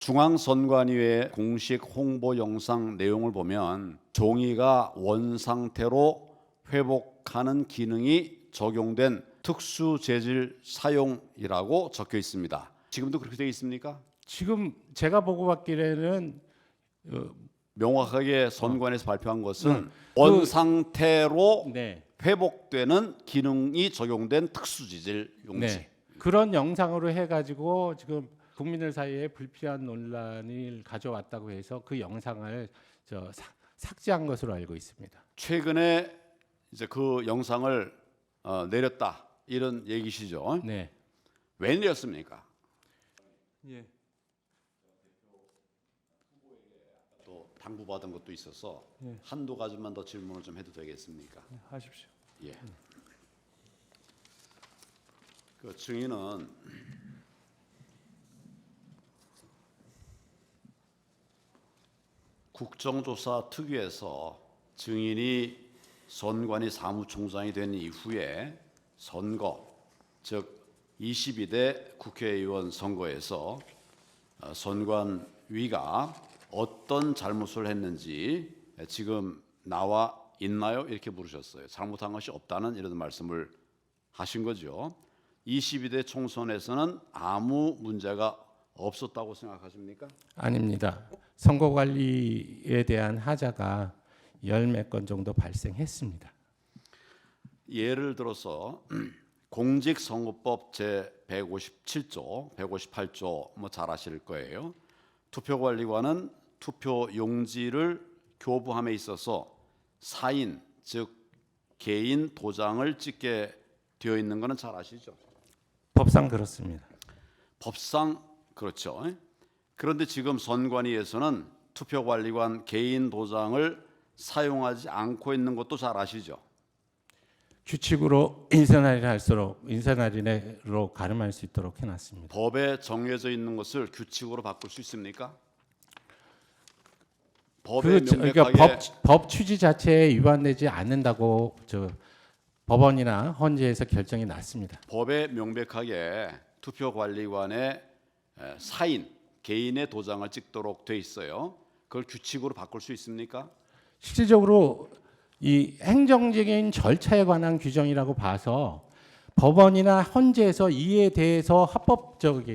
중앙선관위의 공식 홍보 영상 내용을 보면 종이가 원상태로 회복하는 기능이 적용된 특수 재질 사용이라고 적혀 있습니다. 지금도 그렇게 되어 있습니까? 지금 제가 보고 봤기에는 명확하게 선관위에서 발표한 것은 그- 원상태로 네, 회복되는 기능이 적용된 특수 재질 용지. 네. 그런 영상으로 해가지고 지금 국민들 사이에 불필요한 논란을 가져왔다고 해서 그 영상을 삭제한 것으로 알고 있습니다. 최근에 이제 그 영상을 내렸다 이런 얘기시죠? 네, 왜 내렸습니까? 예, 또 당부받은 것도 있어서 예. 한두 가지만 더 질문을 좀 해도 되겠습니까? 하십시오. 예. 그 증인은 국정조사 특위에서 증인이 선관위 사무총장이 된 이후에 선거, 즉 22대 국회의원 선거에서 선관위가 어떤 잘못을 했는지 지금 나와 있나요? 이렇게 물으셨어요. 잘못한 것이 없다는 이런 말씀을 하신 거죠. 22대 총선에서는 아무 문제가 없었다고 생각하십니까? 아닙니다. 선거 관리에 대한 하자가 열 몇 건 정도 발생했습니다. 예를 들어서 공직선거법 제 157조, 158조 뭐 잘 아실 거예요. 투표관리관은 투표 용지를 교부함에 있어서 사인, 즉 개인 도장을 찍게 되어 있는 거는 잘 아시죠? 법상 그렇습니다. 법상 그렇죠. 그런데 지금 선관위에서는 투표관리관 개인 도장을 사용하지 않고 있는 것도 잘 아시죠? 규칙으로 인사날인으로 가름할 수 있도록 해놨습니다. 법에 정해져 있는 것을 규칙으로 바꿀 수 있습니까? 법에 그러니까 명백하게 법 취지 자체에 위반되지 않는다고 법원이나 헌재에서 결정이 났습니다. 법에 명백하게 투표관리관의 사인, 개인의 도장을 찍도록 돼 있어요. 그걸 규칙으로 바꿀 수 있습니까? 실질적으로 이 행정적인 절차에 관한 규정이라고 봐서 법원이나 헌재에서 이에 대해서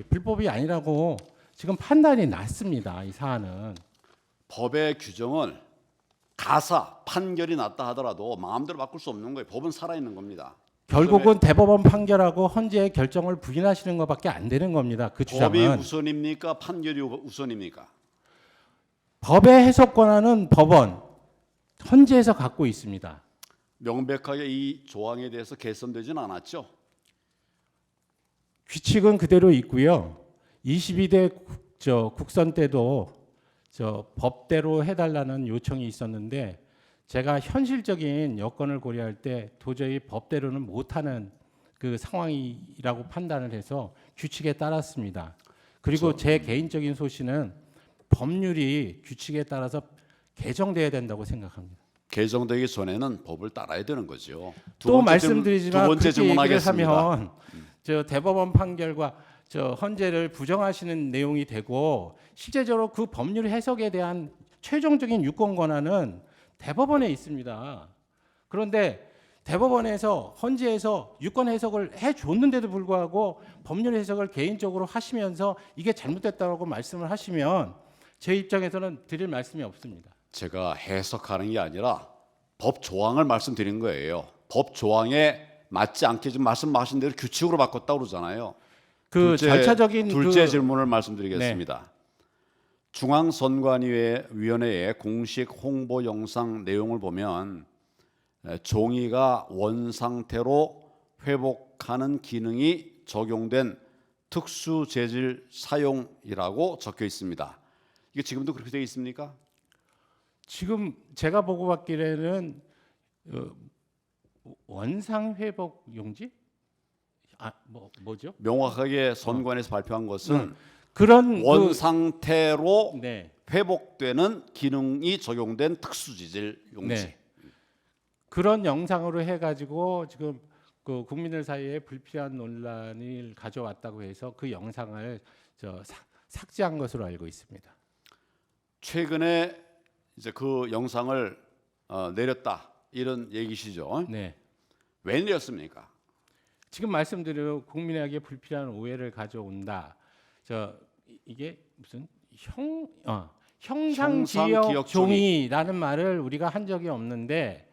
불법이 아니라고 지금 판단이 났습니다. 이 사안은. 법의 규정은 가사 판결이 났다 하더라도 마음대로 바꿀 수 없는 거예요. 법은 살아있는 겁니다. 결국은 대법원 판결하고 헌재의 결정을 부인하시는 것밖에 안 되는 겁니다. 그 법이 주장은. 우선입니까? 판결이 우선입니까? 법의 해석 권한은 법원, 헌재에서 갖고 있습니다. 명백하게 이 조항에 대해서 개선되지는 않았죠. 규칙은 그대로 있고요. 22대 국선 때도 법대로 해달라는 요청이 있었는데 제가 현실적인 여건을 고려할 때 도저히 법대로는 못하는 그 상황이라고 판단을 해서 규칙에 따랐습니다. 그리고 제 개인적인 소신은 법률이 규칙에 따라서 개정돼야 된다고 생각합니다. 개정되기 전에는 법을 따라야 되는 거죠. 또 말씀드리지만 두 번째 그렇게 얘기를 질문하겠습니다. 하면 대법원 판결과 헌재를 부정하시는 내용이 되고 실제적으로 그 법률 해석에 대한 최종적인 유권 권한은 대법원에 있습니다. 그런데 대법원에서 헌재에서 유권 해석을 해줬는데도 불구하고 법률 해석을 개인적으로 하시면서 이게 잘못됐다고 말씀을 하시면 제 입장에서는 드릴 말씀이 없습니다. 제가 해석하는 게 아니라 법 조항을 말씀드린 거예요. 법 조항에 맞지 않게 지금 말씀하신 대로 규칙으로 바꿨다고 그러잖아요. 절차적인 둘째 질문을 말씀드리겠습니다. 중앙선관위원회의 공식 홍보 영상 내용을 보면 종이가 원상태로 회복하는 기능이 적용된 특수 재질 사용이라고 적혀 있습니다. 이게 지금도 그렇게 되어 있습니까? 지금 제가 보고 봤기에는 원상 회복 용지? 뭐죠? 명확하게 선관위에서 발표한 것은 그런 원상태로 네. 회복되는 기능이 적용된 특수 재질 용지. 네. 그런 영상으로 해가지고 지금 그 국민들 사이에 불필요한 논란을 가져왔다고 해서 그 영상을 삭제한 것으로 알고 있습니다. 최근에 이제 그 영상을 내렸다 이런 얘기시죠? 네. 왜 내렸습니까? 지금 말씀드린 국민에게 불필요한 오해를 가져온다. 이게 무슨 형상기억 종이라는 말을 우리가 한 적이 없는데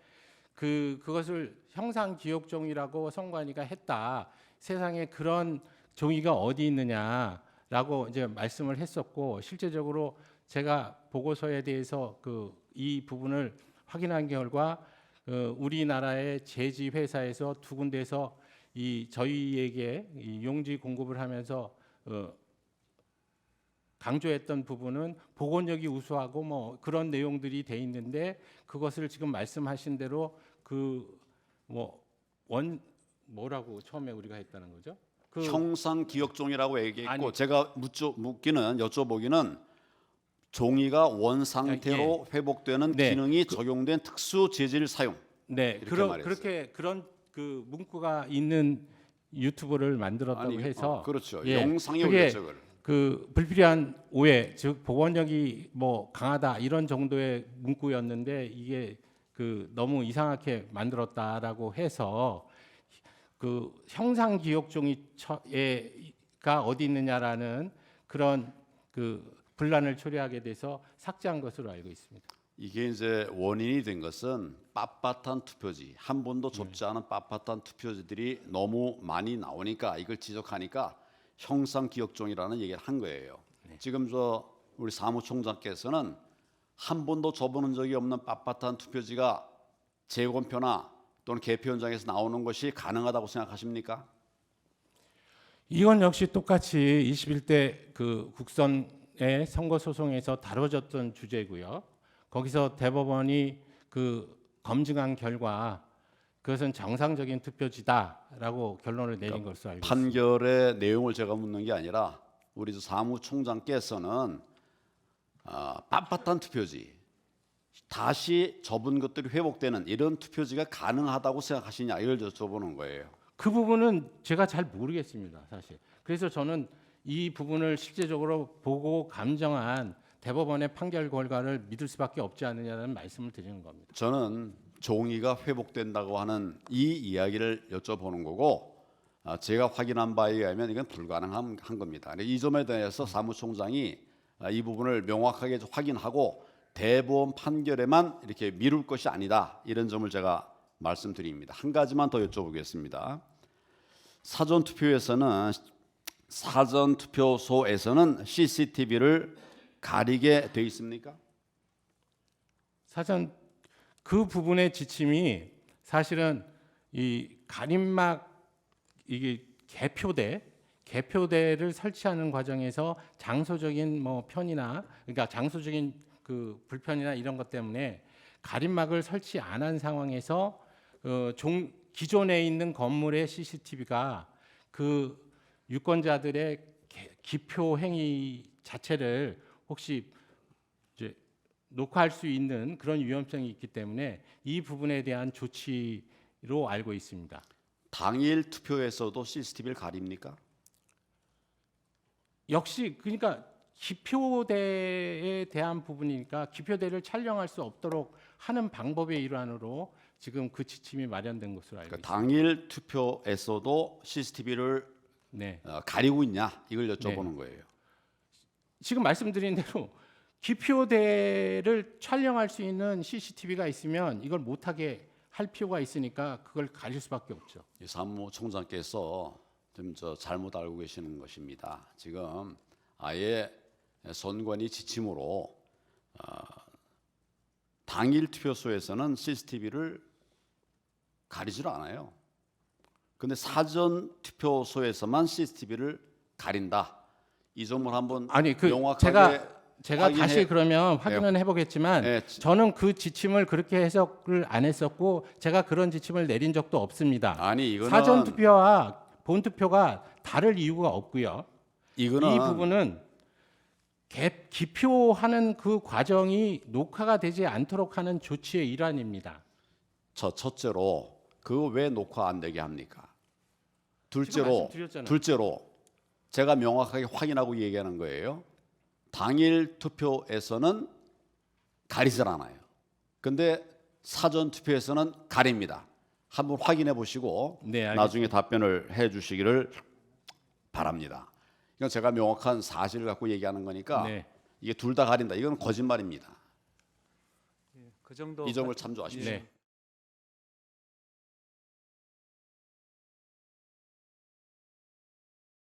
그것을 형상기억종이라고 선관위가 했다. 세상에 그런 종이가 어디 있느냐라고 이제 말씀을 했었고 실제적으로 제가 보고서에 대해서 이 부분을 확인한 결과 우리나라의 제지 회사에서 두 군데서 저희에게 이 용지 공급을 하면서 강조했던 부분은 복원력이 우수하고 뭐 그런 내용들이 돼 있는데 그것을 지금 말씀하신 대로 뭐라고 처음에 우리가 했다는 거죠? 형상 기억종이라고 얘기했고 아니, 제가 여쭤보기는 종이가 원 상태로 회복되는 네. 기능이 적용된 특수 재질 사용. 네, 그렇게 그런 문구가 있는 유튜브를 만들었다고 해서 그렇죠. 예, 영상의 그게 우려적을 불필요한 오해, 즉 복원력이 뭐 강하다 이런 정도의 문구였는데 이게 너무 이상하게 만들었다라고 해서 형상 기억종이가 어디 있느냐라는 그런 분란을 초래하게 돼서 삭제한 것으로 알고 있습니다. 이게 이제 원인이 된 것은 빳빳한 투표지, 한 번도 접지 않은 빳빳한 투표지들이 너무 많이 나오니까 이걸 지적하니까 형상 기억종이라는 얘기를 한 거예요. 네. 지금 우리 사무총장께서는 한 번도 접어본 적이 없는 빳빳한 투표지가 재검표나 또는 개표 현장에서 나오는 것이 가능하다고 생각하십니까? 이건 역시 똑같이 21대 국선의 선거 소송에서 다뤄졌던 주제고요. 거기서 대법원이 검증한 결과 그것은 정상적인 투표지다라고 결론을 내린 것으로 알고 있습니다. 판결의 내용을 제가 묻는 게 아니라 우리 사무총장께서는 빳빳한 투표지, 다시 접은 것들이 회복되는 이런 투표지가 가능하다고 생각하시냐 이걸 여쭤보는 거예요. 그 부분은 제가 잘 모르겠습니다, 사실. 그래서 저는 이 부분을 실제적으로 보고 감정한 대법원의 판결 결과를 믿을 수밖에 없지 않느냐는 말씀을 드리는 겁니다. 저는 종이가 회복된다고 하는 이 이야기를 여쭤보는 거고 제가 확인한 바에 의하면 이건 불가능한 겁니다. 이 점에 대해서 사무총장이 이 부분을 명확하게 확인하고 대법원 판결에만 이렇게 미룰 것이 아니다 이런 점을 제가 말씀드립니다. 한 가지만 더 여쭤보겠습니다. 사전 투표소에서는 CCTV를 가리게 돼 있습니까? 사전 그 부분의 지침이 사실은 이 가림막 이게 개표대를 설치하는 과정에서 장소적인 편이나 그러니까 장소적인 불편이나 이런 것 때문에 가림막을 설치 안 한 상황에서 기존에 있는 건물의 CCTV가 유권자들의 기표 행위 자체를 혹시 이제 녹화할 수 있는 그런 위험성이 있기 때문에 이 부분에 대한 조치로 알고 있습니다. 당일 투표에서도 CCTV를 가립니까? 역시 그러니까 기표대에 대한 부분이니까 기표대를 촬영할 수 없도록 하는 방법의 일환으로 지금 그 지침이 마련된 것으로 알고 있습니다. 당일 투표에서도 CCTV를 네. 가리고 있냐 이걸 여쭤보는 거예요. 지금 말씀드린 대로 기표대를 촬영할 수 있는 CCTV가 있으면 이걸 못하게 할 필요가 있으니까 그걸 가릴 수밖에 없죠. 이 사무총장께서 좀 잘못 알고 계시는 것입니다. 지금 아예 선관위 지침으로 당일 투표소에서는 CCTV를 가리질 않아요. 근데 사전 투표소에서만 CCTV를 가린다. 이 점을 한번 명확하게 제가 다시 그러면 확인은 해보겠지만 저는 그 지침을 그렇게 해석을 안 했었고 제가 그런 지침을 내린 적도 없습니다. 이거는 사전 투표와 본 투표가 다를 이유가 없고요. 이 부분은 기표하는 그 과정이 녹화가 되지 않도록 하는 조치의 일환입니다. 첫째로 그거 왜 녹화 안 되게 합니까? 둘째로 제가 명확하게 확인하고 얘기하는 거예요. 당일 투표에서는 가리질 않아요. 근데 사전 투표에서는 가립니다. 한번 확인해 보시고 네, 알겠습니다. 나중에 답변을 해 주시기를 바랍니다. 이건 제가 명확한 사실을 갖고 얘기하는 거니까 네. 이게 둘 다 가린다. 이건 거짓말입니다. 그 정도 이 점을 참조하십시오. 네.